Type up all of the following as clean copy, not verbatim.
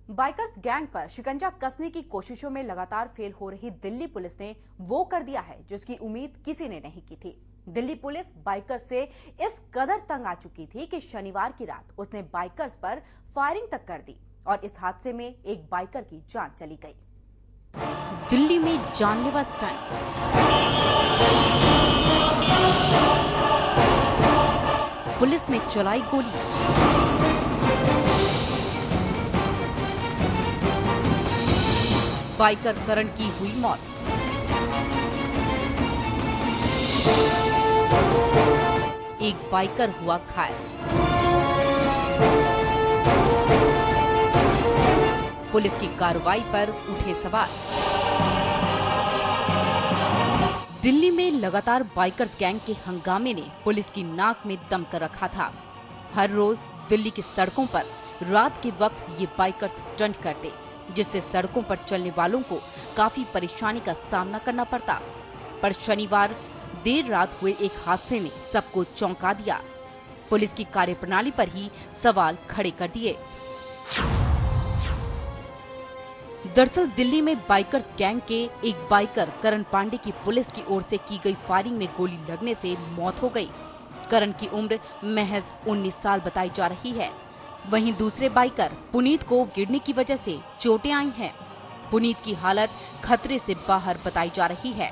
Bikers gang पर शिकंजा कसने की कोशिशों में लगातार फेल हो रही दिल्ली पुलिस ने वो कर दिया है जिसकी उम्मीद किसी ने नहीं की थी। दिल्ली पुलिस बाइकर्स से इस कदर तंग आ चुकी थी कि शनिवार की रात उसने बाइकर्स पर फायरिंग तक कर दी और इस हादसे में एक बाइकर की जान चली गई। दिल्ली में जानलेवा स्टंट। पुलिस ने चलाई गोली। बाइकर करण की हुई मौत। एक बाइकर हुआ घायल। पुलिस की कार्रवाई पर उठे सवाल। दिल्ली में लगातार बाइकर्स गैंग के हंगामे ने पुलिस की नाक में दम कर रखा था। हर रोज दिल्ली की सड़कों पर रात के वक्त ये बाइकर्स स्टंट करते, जिससे सड़कों पर चलने वालों को काफी परेशानी का सामना करना पड़ता। पर शनिवार देर रात हुए एक हादसे ने सबको चौंका दिया। पुलिस की कार्यप्रणाली पर ही सवाल खड़े कर दिए। दरअसल दिल्ली में बाइकर्स गैंग के एक बाइकर करण पांडे की पुलिस की ओर से की गई फायरिंग में गोली लगने से मौत हो गई। करण की उम्र महज 19 साल बताई जा रही है। वहीं दूसरे बाइकर पुनीत को गिरने की वजह से चोटें आई हैं। पुनीत की हालत खतरे से बाहर बताई जा रही है।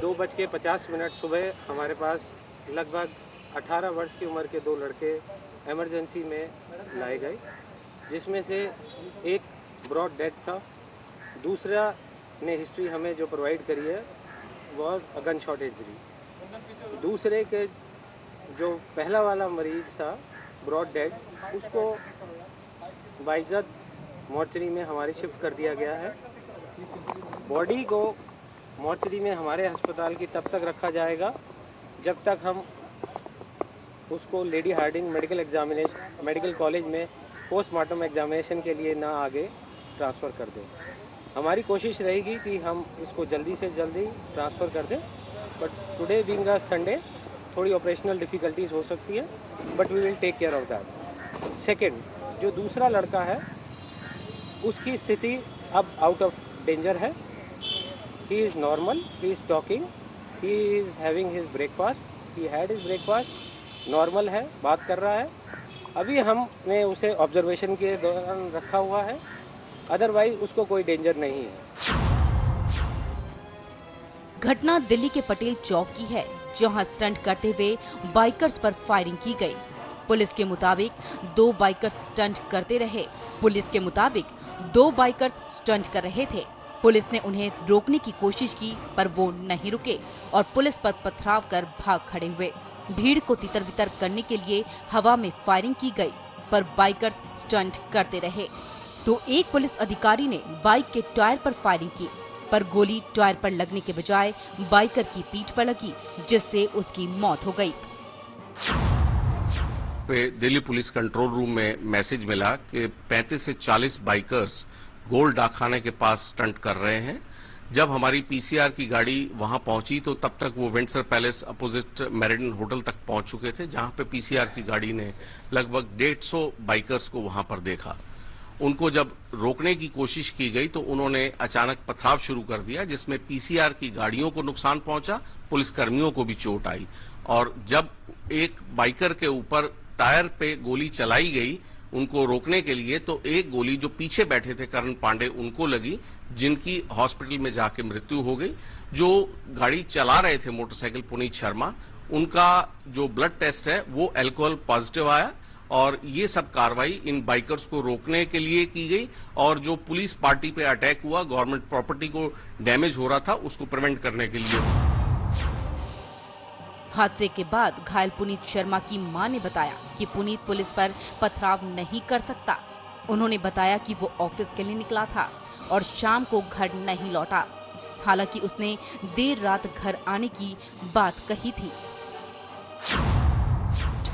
2:50 सुबह हमारे पास लगभग 18 वर्ष की उम्र के 2 लड़के इमरजेंसी में लाए गए, जिसमें से एक ब्रॉड डेथ था। दूसरा ने हिस्ट्री हमें जो प्रोवाइड करी है वो गन शॉट इंजरी। दूसरे के जो पहला वाला मरीज था ब्रॉड डेड, उसको बाइजद मॉर्चरी में हमारे शिफ्ट कर दिया गया है। बॉडी को मॉर्चरी में हमारे अस्पताल की तब तक रखा जाएगा जब तक हम उसको लेडी हार्डिंग मेडिकल कॉलेज में पोस्टमार्टम एग्जामिनेशन के लिए ना आगे ट्रांसफ़र कर दें। हमारी कोशिश रहेगी कि हम इसको जल्दी से जल्दी ट्रांसफ़र कर दें, but today being a Sunday थोड़ी ऑपरेशनल डिफ़िकल्टीज हो सकती है, but we will take care of that. Second, जो दूसरा लड़का है उसकी स्थिति अब आउट ऑफ डेंजर है। He is normal, he is talking, he is having his breakfast, he had his breakfast, normal है, बात कर रहा है। अभी हमने उसे ऑब्जर्वेशन के दौरान रखा हुआ है, अदरवाइज उसको कोई डेंजर नहीं है। घटना दिल्ली के पटेल चौक की है, जहां स्टंट करते हुए बाइकर्स पर फायरिंग की गई। पुलिस के मुताबिक 2 बाइकर्स स्टंट करते रहे। पुलिस के मुताबिक 2 बाइकर्स स्टंट कर रहे थे। पुलिस ने उन्हें रोकने की कोशिश की, पर वो नहीं रुके और पुलिस पर पथराव कर भाग खड़े हुए। भीड़ को तितर-बितर करने के लिए हवा में फायरिंग की गई, पर बाइकर्स स्टंट करते रहे। तो एक पुलिस अधिकारी ने बाइक के टायर पर फायरिंग की, पर गोली टायर पर लगने के बजाय बाइकर की पीठ पर लगी, जिससे उसकी मौत हो गई। दिल्ली पुलिस कंट्रोल रूम में मैसेज मिला कि 35 से 40 बाइकर्स गोल्ड डाकखाने के पास स्टंट कर रहे हैं। जब हमारी पीसीआर की गाड़ी वहां पहुंची तो तब तक वो Windsor palace opposite meridian hotel तक पहुंच चुके थे, जहां पे पीसीआर की गाड़ी ने लगभग 150 बाइकर्स को वहां पर देखा। उनको जब रोकने की कोशिश की गई तो उन्होंने अचानक पथराव शुरू कर दिया, जिसमें पीसीआर की गाड़ियों को नुकसान पहुंचा, पुलिसकर्मियों को भी चोट आई। और जब एक बाइकर के ऊपर टायर पे गोली चलाई गई उनको रोकने के लिए, तो एक गोली जो पीछे बैठे थे करण पांडे उनको लगी, जिनकी हॉस्पिटल में जाके मृत्यु हो गई। जो गाड़ी चला रहे थे मोटरसाइकिल पुनीत शर्मा, उनका जो ब्लड टेस्ट है वो अल्कोहल पॉजिटिव आया। और ये सब कार्रवाई इन बाइकर्स को रोकने के लिए की गई और जो पुलिस पार्टी पे अटैक हुआ, गवर्नमेंट प्रॉपर्टी को डैमेज हो रहा था, उसको प्रिवेंट करने के लिए। हादसे के बाद घायल पुनीत शर्मा की मां ने बताया कि पुनीत पुलिस पर पथराव नहीं कर सकता। उन्होंने बताया कि वो ऑफिस के लिए निकला था और शाम को घर नहीं लौटा। हालांकि उसने देर रात घर आने की बात कही थी।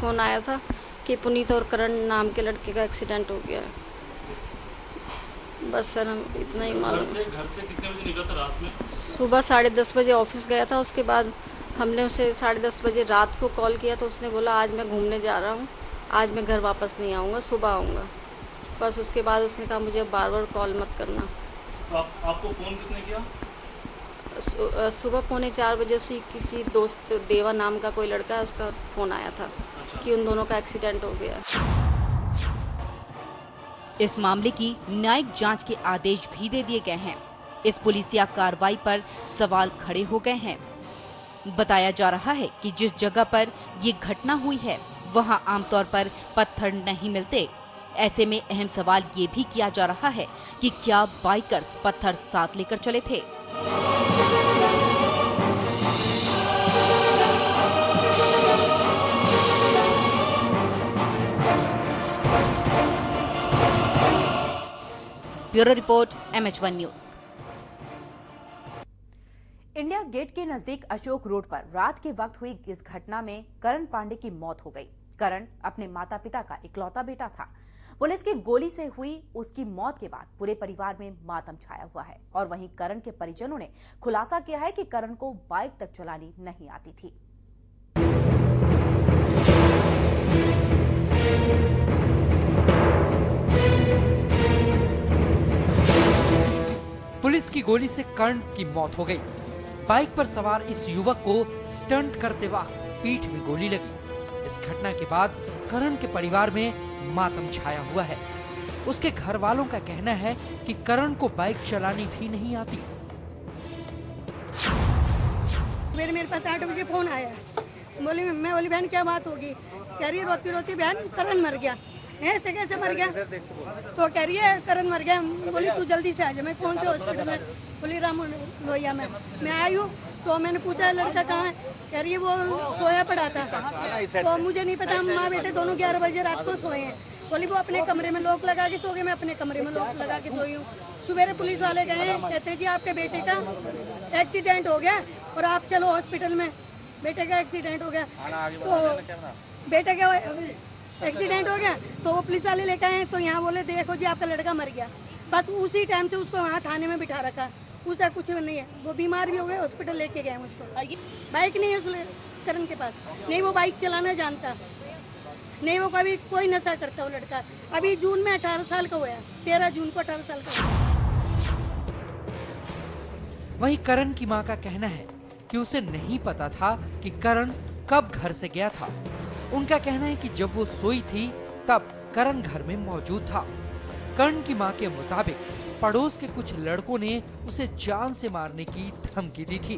फोन आया था कि पुनीत और करण नाम के लड़के का एक्सीडेंट हो गया है। बस सर हम इतना ही मालूम। घर से कितने बजे निकला था रात में? सुबह 10:30 बजे ऑफिस गया था। उसके बाद हमने उसे 10:30 बजे रात को कॉल किया तो उसने बोला आज मैं घूमने जा रहा हूँ, आज मैं घर वापस नहीं आऊँगा, सुबह आऊँगा। बस उसके बाद उसने कहा मुझे बार-बार कॉल मत करना। आपको फोन किसने किया? सुबह 3:45 बजे उसी किसी दोस्त देवा नाम का कोई लड़का है, उसका फोन आया था कि उन दोनों का एक्सीडेंट हो गया। इस मामले की न्यायिक जांच के आदेश भी दे दिए गए हैं। इस पुलिसिया कार्रवाई पर सवाल खड़े हो गए हैं। बताया जा रहा है कि जिस जगह पर ये घटना हुई है वहां आमतौर पर पत्थर नहीं मिलते। ऐसे में अहम सवाल ये भी किया जा रहा है कि क्या बाइकर्स पत्थर साथ लेकर चले थे। Bureau report MH1 news. India gate के नजदीक अशोक रोड पर रात के वक्त हुई इस घटना में करण पांडे की मौत हो गई। करण अपने माता पिता का इकलौता बेटा था। पुलिस की गोली से हुई उसकी मौत के बाद पूरे परिवार में मातम छाया हुआ है और वहीं करण के परिजनों ने खुलासा किया है कि करण को बाइक तक चलानी नहीं आती थी। पुलिस की गोली से कर्ण की मौत हो गई। बाइक पर सवार इस युवक को स्टंट करते वक्त पीठ में गोली लगी। इस घटना के बाद करण के परिवार में मातम छाया हुआ है। उसके घर वालों का कहना है कि करण को बाइक चलानी भी नहीं आती। मेरे पास 8 बजे फोन आया, मैं बोली बहन क्या बात होगी? कह रही रोती रोती बहन करण मर गया। ऐसे कैसे मर गया? तो कह रही है करण मर गया। बोली तू जल्दी से आ जा। मैं कौन से हॉस्पिटल में? बोली राम लोहिया में। मैं आई हूँ तो मैंने पूछा लड़का कहाँ है? कह रही है वो सोया पड़ा था। तो मुझे नहीं पता, माँ बेटे दोनों 11 बजे रात को सोए हैं। बोली वो अपने कमरे में लॉक लगा के सो गए, मैं अपने कमरे में लॉक लगा के सोई हूँ। सवेरे पुलिस वाले गए, कहते हैं जी आपके बेटे का एक्सीडेंट हो गया और आप चलो हॉस्पिटल में। बेटे का एक्सीडेंट हो गया तो बेटे का एक्सीडेंट हो गया तो वो पुलिस वाले लेकर आए तो यहाँ बोले देखो जी आपका लड़का मर गया। बस उसी टाइम से उसको वहाँ थाने में बिठा रखा। उसका कुछ नहीं है, वो बीमार भी हो गए, हॉस्पिटल लेके गए मुझको। बाइक नहीं है उस करण के पास, नहीं वो बाइक चलाना जानता, नहीं वो कभी कोई नशा करता। वो लड़का अभी जून में 18 साल का हुआ है, 13 जून को 18 साल का हुआ। वहीं करण की मां का कहना है कि उसे नहीं पता था कि करण कब घर से गया था। उनका कहना है कि जब वो सोई थी तब करण घर में मौजूद था। करण की मां के मुताबिक पड़ोस के कुछ लड़कों ने उसे जान से मारने की धमकी दी थी।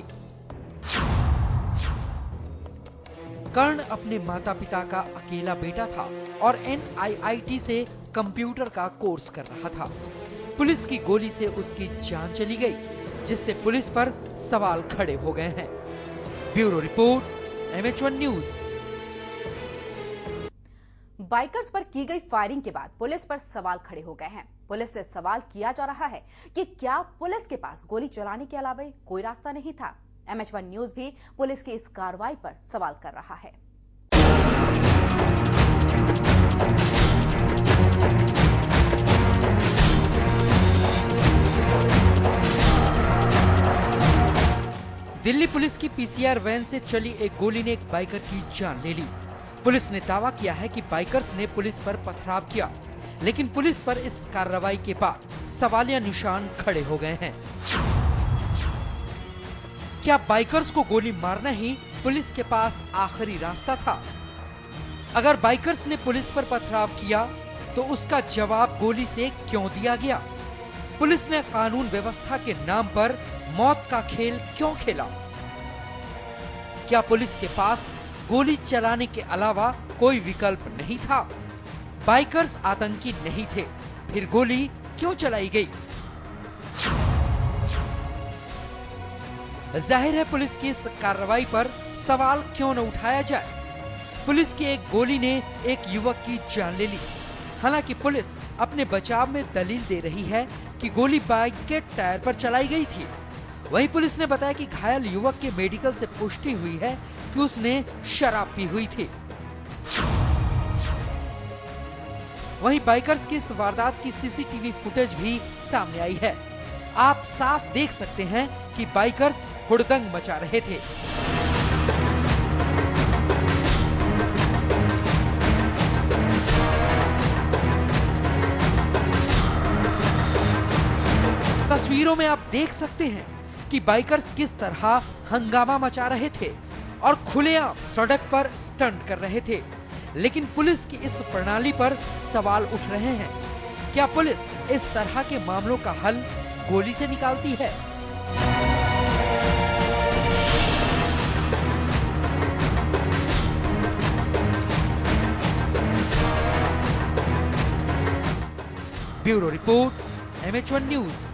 कर्ण अपने माता पिता का अकेला बेटा था और NIIT से कंप्यूटर का कोर्स कर रहा था। पुलिस की गोली से उसकी जान चली गई, जिससे पुलिस पर सवाल खड़े हो गए हैं। Bureau report MH1 news. Bikers पर की गई फायरिंग के बाद पुलिस पर सवाल खड़े हो गए हैं। पुलिस से सवाल किया जा रहा है कि क्या पुलिस के पास गोली चलाने के अलावा कोई रास्ता नहीं था। MH1 न्यूज भी पुलिस की इस कार्रवाई पर सवाल कर रहा है। दिल्ली पुलिस की PCR वैन से चली एक गोली ने एक बाइकर की जान ले ली। पुलिस ने दावा किया है कि बाइकर्स ने पुलिस पर पथराव किया, लेकिन पुलिस पर इस कार्रवाई के बाद सवालिया निशान खड़े हो गए हैं। क्या बाइकर्स को गोली मारना ही पुलिस के पास आखिरी रास्ता था? अगर बाइकर्स ने पुलिस पर पथराव किया तो उसका जवाब गोली से क्यों दिया गया? पुलिस ने कानून व्यवस्था के नाम पर मौत का खेल क्यों खेला? क्या पुलिस के पास गोली चलाने के अलावा कोई विकल्प नहीं था? बाइकर्स आतंकी नहीं थे, फिर गोली क्यों चलाई गई? जाहिर है पुलिस की इस कार्रवाई पर सवाल क्यों न उठाया जाए। पुलिस की एक गोली ने एक युवक की जान ले ली। हालांकि पुलिस अपने बचाव में दलील दे रही है कि गोली बाइक के टायर पर चलाई गई थी। वहीं पुलिस ने बताया कि घायल युवक के मेडिकल से पुष्टि हुई है कि उसने शराब पी हुई थी। वहीं बाइकर्स की इस वारदात की CCTV फुटेज भी सामने आई है। आप साफ देख सकते हैं कि बाइकर्स हुड़दंग मचा रहे थे। तस्वीरों में आप देख सकते हैं कि बाइकर्स किस तरह हंगामा मचा रहे थे और खुलेआम सड़क पर स्टंट कर रहे थे। लेकिन पुलिस की इस प्रणाली पर सवाल उठ रहे हैं। क्या पुलिस इस तरह के मामलों का हल गोली से निकालती है? Bureau report, MH1 news.